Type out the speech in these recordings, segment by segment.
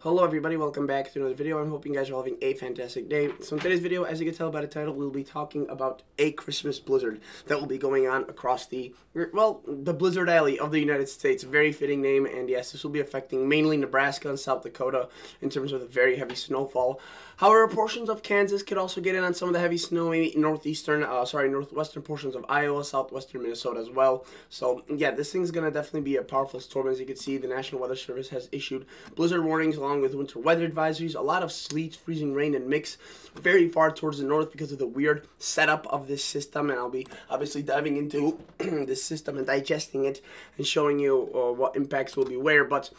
Hello everybody, welcome back to another video. I'm hoping you guys are having a fantastic day. So in today's video, as you can tell by the title, we'll be talking about a Christmas blizzard that will be going on across the Blizzard Alley of the United States. Very fitting name, and yes, this will be affecting mainly Nebraska and South Dakota in terms of the very heavy snowfall. However, portions of Kansas could also get in on some of the heavy snow, maybe northwestern portions of Iowa, southwestern Minnesota as well. So yeah, this thing's gonna definitely be a powerful storm. As you can see, the National Weather Service has issued blizzard warnings along with winter weather advisories. A lot of sleet, freezing rain, and mix very far towards the north because of the weird setup of this system, and I'll be obviously diving into this system and digesting it and showing you what impacts will be where. But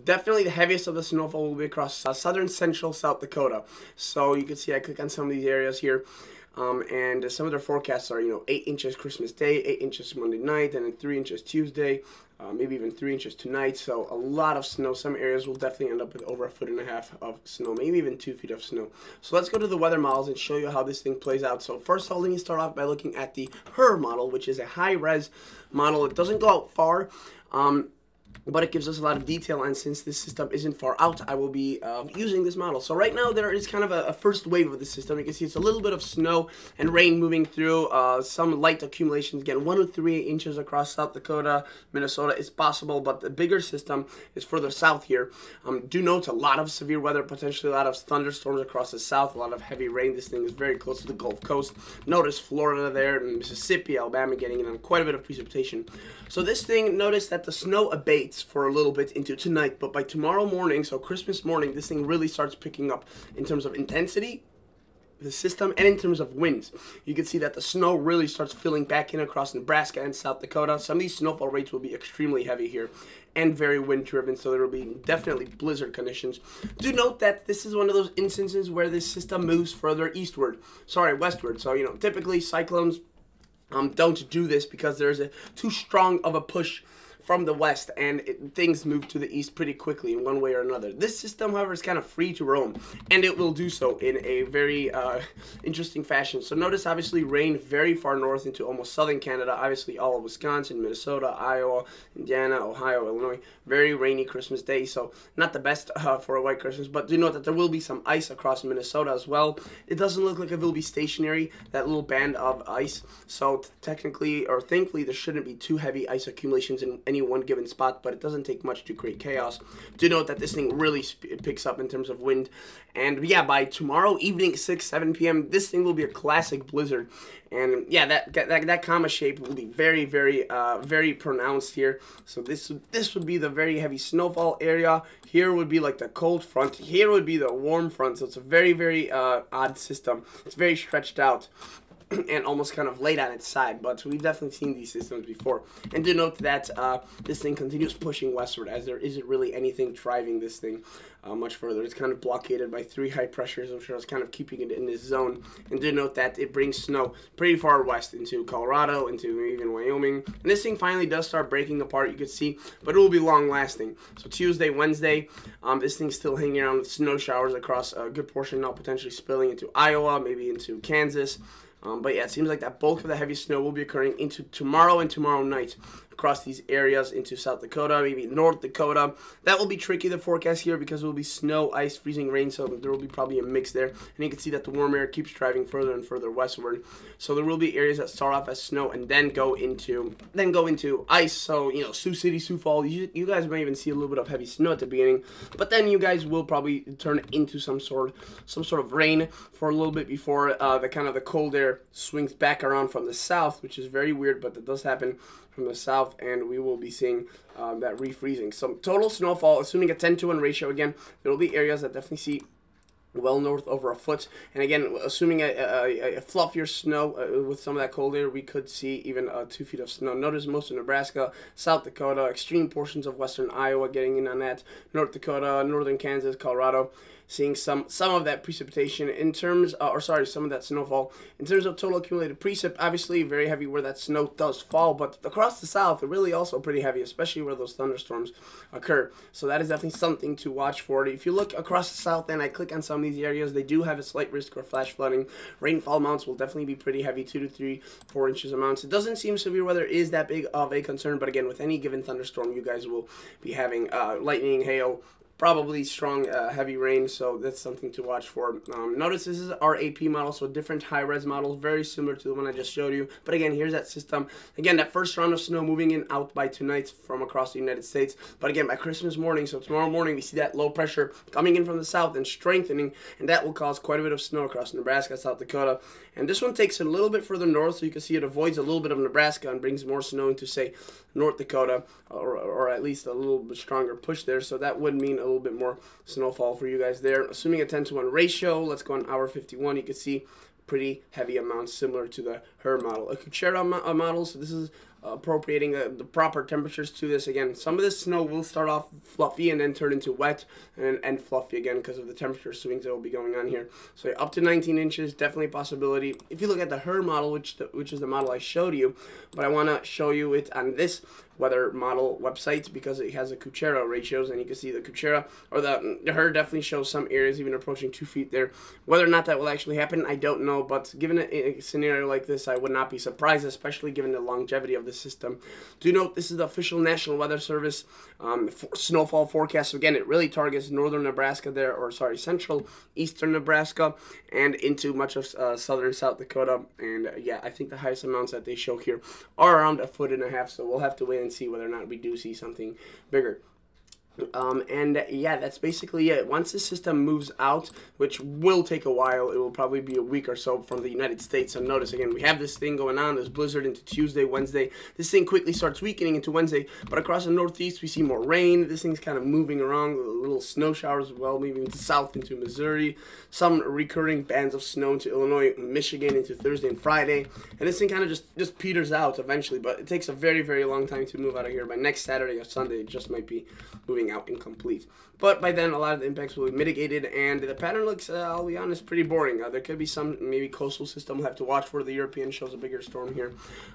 definitely the heaviest of the snowfall will be across southern central South Dakota. So you can see I click on some of these areas here. And some of their forecasts are, 8 inches Christmas Day, 8 inches Monday night, and then 3 inches Tuesday, maybe even 3 inches tonight. So a lot of snow. Some areas will definitely end up with over 1.5 feet of snow, maybe even 2 feet of snow. So let's go to the weather models and show you how this thing plays out. So first of all, let me start off by looking at the HER model, which is a high-res model. It doesn't go out far. But it gives us a lot of detail, and since this system isn't far out, I will be using this model. So right now there is kind of a first wave of the system. You can see it's a little bit of snow and rain moving through, some light accumulations. Again, 1 to 3 inches across South Dakota, Minnesota is possible, but the bigger system is further south here. Do note a lot of severe weather, potentially a lot of thunderstorms across the south, a lot of heavy rain. This thing is very close to the Gulf Coast. Notice Florida there, and Mississippi, Alabama getting in on quite a bit of precipitation. So this thing, notice that the snow abates for a little bit into tonight, but by tomorrow morning, so Christmas morning, this thing really starts picking up in terms of intensity, the system, and in terms of winds. You can see that the snow really starts filling back in across Nebraska and South Dakota. Some of these snowfall rates will be extremely heavy here and very wind driven, so there will be definitely blizzard conditions. Do note that this is one of those instances where this system moves further westward. So, typically cyclones don't do this because there's too strong of a push from the west, and things move to the east pretty quickly in one way or another. This system, however, is kind of free to roam, and it will do so in a very interesting fashion. So notice, obviously, rain very far north into almost southern Canada, obviously all of Wisconsin, Minnesota, Iowa, Indiana, Ohio, Illinois. Very rainy Christmas Day, so not the best for a white Christmas, but do note that there will be some ice across Minnesota as well. It doesn't look like it will be stationary, that little band of ice, so technically, or thankfully, there shouldn't be too heavy ice accumulations in any one given spot, but it doesn't take much to create chaos. Do note that this thing really picks up in terms of wind, and yeah, by tomorrow evening, 6-7 p.m., this thing will be a classic blizzard. And yeah, that comma shape will be very, very pronounced here. So this would be the very heavy snowfall area. Here would be like the cold front. Here would be the warm front. So it's a very odd system. It's very stretched out and almost kind of laid on its side, but we've definitely seen these systems before. And do note that this thing continues pushing westward, as there isn't really anything driving this thing much further. It's kind of blockaded by 3 high pressures, which are kind of keeping it in this zone. And do note that it brings snow pretty far west into Colorado, into even Wyoming. And this thing finally does start breaking apart, you can see, but it will be long lasting. So Tuesday, Wednesday, this thing's still hanging around with snow showers across a good portion, now potentially spilling into Iowa, maybe into Kansas. But yeah, it seems like that bulk of the heavy snow will be occurring into tomorrow and tomorrow night across these areas into South Dakota, maybe North Dakota. That will be tricky, the forecast here, because there will be snow, ice, freezing rain, so there will be probably a mix there. And you can see that the warm air keeps driving further and further westward. So there will be areas that start off as snow and then go into ice. So, Sioux City, Sioux Falls, you guys may even see a little bit of heavy snow at the beginning, but then you guys will probably turn into some sort of rain for a little bit before the cold air swings back around from the south, which is very weird, but that does happen from the south, and we will be seeing that refreezing. So total snowfall, assuming a 10-to-1 ratio, again, there will be areas that definitely see well north over a foot, and again, assuming a fluffier snow with some of that cold air, we could see even 2 feet of snow. Notice most of Nebraska, South Dakota, extreme portions of western Iowa getting in on that, North Dakota, northern Kansas, Colorado, seeing some of that precipitation in terms, some of that snowfall. In terms of total accumulated precip, obviously very heavy where that snow does fall, but across the south, they're really also pretty heavy, especially where those thunderstorms occur. So that is definitely something to watch for. If you look across the south and I click on some of these areas, they do have a slight risk for flash flooding. Rainfall amounts will definitely be pretty heavy, 2 to 3, 4 inches amounts. It doesn't seem severe weather is that big of a concern, but again, with any given thunderstorm, you guys will be having lightning, hail, probably strong, heavy rain, so that's something to watch for. Notice this is our AP model, so different high-res model, very similar to the one I just showed you. But again, here's that system. Again, that first round of snow moving in out by tonight from across the United States. But again, by Christmas morning, so tomorrow morning, we see that low pressure coming in from the south and strengthening, and that will cause quite a bit of snow across Nebraska, South Dakota. And this one takes it a little bit further north, so you can see it avoids a little bit of Nebraska and brings more snow into, say, North Dakota, or at least a little bit stronger push there. So that would mean a little bit more snowfall for you guys there. Assuming a 10-to-1 ratio, let's go on hour 51. You can see pretty heavy amounts similar to the HER model. A Kuchera model, so this is appropriating the proper temperatures to this. Again, some of this snow will start off fluffy and then turn into wet and fluffy again because of the temperature swings that will be going on here. So up to 19 inches, definitely a possibility. If you look at the HER model, which is the model I showed you, but I want to show you it on this weather model website because it has the Kuchera ratios, and you can see the Kuchera or the HER definitely shows some areas even approaching 2 feet there. Whether or not that will actually happen, I don't know, but given a scenario like this, I would not be surprised, especially given the longevity of the system. Do note this is the official National Weather Service snowfall forecast. So again, it really targets northern Nebraska there, or sorry, central eastern Nebraska and into much of southern South Dakota. And yeah, I think the highest amounts that they show here are around 1.5 feet, so we'll have to wait and see whether or not we do see something bigger. And yeah, that's basically it. Once the system moves out, which will take a while, it will probably be a week or so from the United States. So notice again, we have this thing going on, this blizzard into Tuesday, Wednesday. This thing quickly starts weakening into Wednesday, but across the Northeast, we see more rain. This thing's kind of moving around, little snow showers as well, maybe into south, into Missouri. Some recurring bands of snow into Illinois, Michigan into Thursday and Friday. And this thing kind of just peters out eventually, but it takes a very, very long time to move out of here. By next Saturday or Sunday, it just might be moving out incomplete. But by then, a lot of the impacts will be mitigated, and the pattern looks, I'll be honest, pretty boring. There could be some maybe coastal system we'll have to watch for. The European shows a bigger storm here.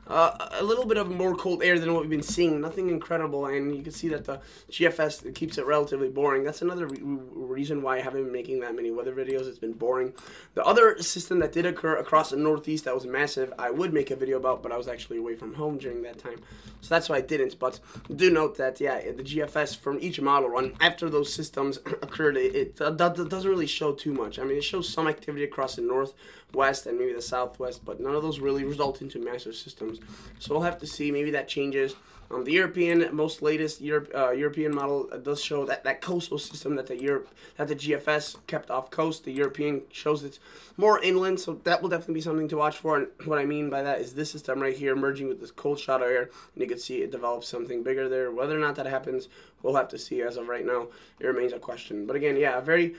A little bit of more cold air than what we've been seeing. Nothing incredible, and you can see that the GFS keeps it relatively boring. That's another reason why I haven't been making that many weather videos. It's been boring. The other system that did occur across the Northeast that was massive, I would make a video about, but I was actually away from home during that time. So that's why I didn't. But do note that, yeah, the GFS from each model run, after those systems occurred, it doesn't really show too much. I mean, it shows some activity across the northwest and maybe the southwest, but none of those really result into massive systems. So we'll have to see. Maybe that changes. The European, most latest European model does show that coastal system that the GFS kept off coast. The European shows it's more inland, so that will definitely be something to watch for. And what I mean by that is this system right here merging with this cold shot of air, and you can see it develops something bigger there. Whether or not that happens, we'll have to see. As of right now, it remains a question. But again, yeah, very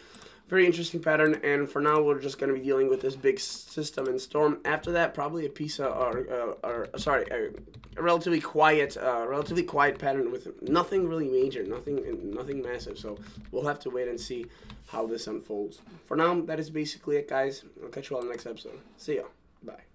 interesting pattern, and for now we're just going to be dealing with this big system and storm. After that, probably a piece of, a relatively quiet pattern with nothing really major, nothing massive. So we'll have to wait and see how this unfolds. For now, that is basically it, guys. I'll catch you all in the next episode. See ya. Bye.